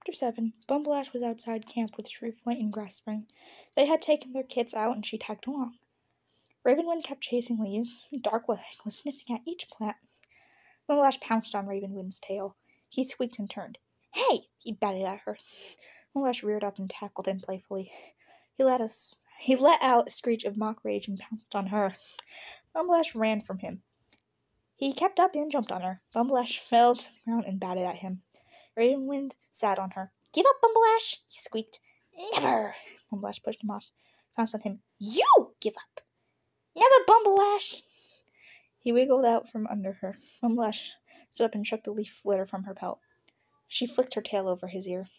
Chapter 7. Bumblelash was outside camp with Shrewflight and Grassspring. They had taken their kits out and she tagged along. Ravenwind kept chasing leaves. Darkleg was sniffing at each plant. Bumblelash pounced on Ravenwind's tail. He squeaked and turned. "Hey!" he batted at her. Bumblelash reared up and tackled him playfully. He let out a screech of mock rage and pounced on her. Bumblelash ran from him. He kept up and jumped on her. Bumblelash fell to the ground and batted at him. Ravenwind sat on her. "Give up, Bumblelash!" he squeaked. "Never!" Bumblelash pushed him off. Pounced on him. "You give up!" "Never, Bumblelash!" He wiggled out from under her. Bumblelash stood up and shook the leaf litter from her pelt. She flicked her tail over his ear.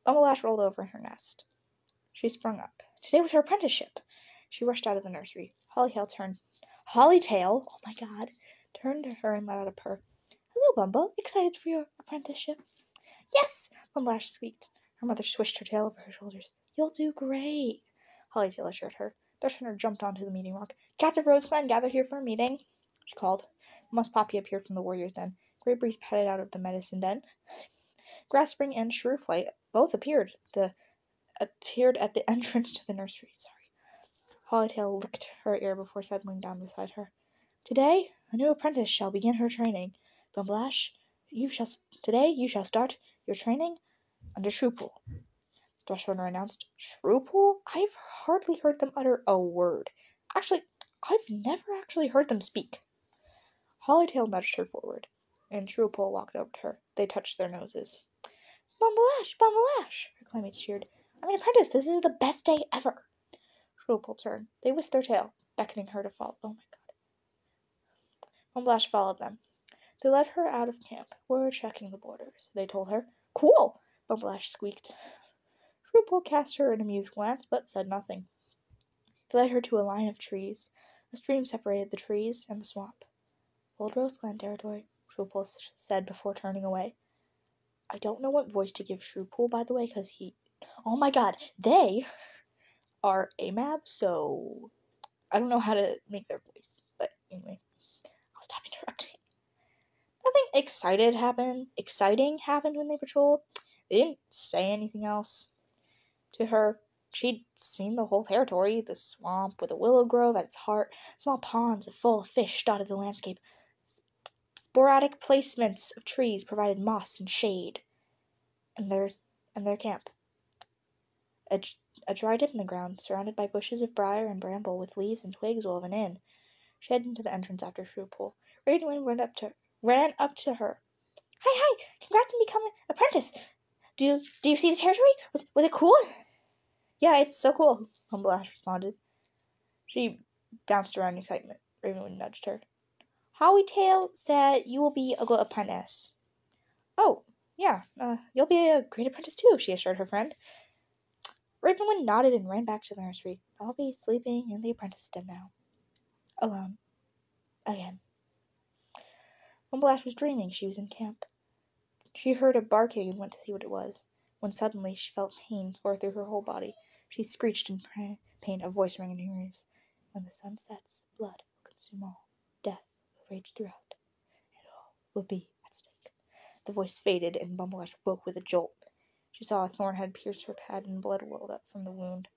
Bumblelash rolled over in her nest. She sprung up. Today was her apprenticeship. She rushed out of the nursery. Hollytail, oh my god, turned to her and let out a purr. "Hello, Bumble. Excited for your apprenticeship?" "Yes," Bumblelash squeaked. Her mother swished her tail over her shoulders. "You'll do great," Hollytail assured her. Thrushhunter jumped onto the meeting rock. "Cats of RoseClan, gather here for a meeting," she called. Moss Poppy appeared from the warrior's den. Grey Breeze padded out of the medicine den. Grassspring and Shrewflight both appeared at the entrance to the nursery. Hollytail licked her ear before settling down beside her. "Today, a new apprentice shall begin her training. Bumblelash, today you shall start your training under Shrewpool," Thrushhunter announced. "Shrewpool? I've hardly heard them utter a word. Actually, I've never actually heard them speak." Hollytail nudged her forward, and Shrewpool walked over to her. They touched their noses. "Bumblelash, Bumblelash!" her playmates cheered. "I'm an apprentice. This is the best day ever." Shrewpool turned. They whisked their tail, beckoning her to follow. Oh my god. Bumblelash followed them. They led her out of camp. "We're checking the borders," they told her. "Cool!" Bumblelash squeaked. Shrewpool cast her an amused glance, but said nothing. They led her to a line of trees. A stream separated the trees and the swamp. "Old RoseClan territory," Shrewpool said before turning away. I don't know what voice to give Shrewpool, by the way, because oh my god, they are AMAB, so I don't know how to make their voice. But anyway, I'll stop interrupting. Nothing exciting happened when they patrolled. They didn't say anything else to her. She'd seen the whole territory, the swamp with a willow grove at its heart, small ponds full of fish dotted the landscape. Sporadic placements of trees provided moss and shade. And their camp. A dry dip in the ground, surrounded by bushes of briar and bramble with leaves and twigs woven in. She headed into the entrance after Shrewpool. Ravenwind ran up to her. Hi, congrats on becoming apprentice. Do you see the territory? Was it cool?" "Yeah, it's so cool," Bumblelash responded. She bounced around in excitement. Ravenwind nudged her. "Hollytail said you will be a good apprentice." "Oh, yeah, you'll be a great apprentice too," she assured her friend. Ravenwind nodded and ran back to the nursery. "I'll be sleeping in the apprentice den now. Alone. Again." Bumblelash was dreaming she was in camp. She heard a barking and went to see what it was, when suddenly she felt pain score through her whole body. She screeched in pain, a voice rang in her ears. "When the sun sets, blood will consume all. Death will rage throughout, and all will be at stake." The voice faded, and Bumblelash woke with a jolt. She saw a thorn had pierced her pad and blood welled up from the wound.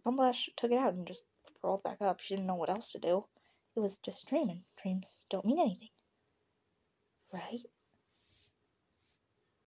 Bumblelash took it out and just rolled back up. She didn't know what else to do. It was just a dream, and dreams don't mean anything. Right?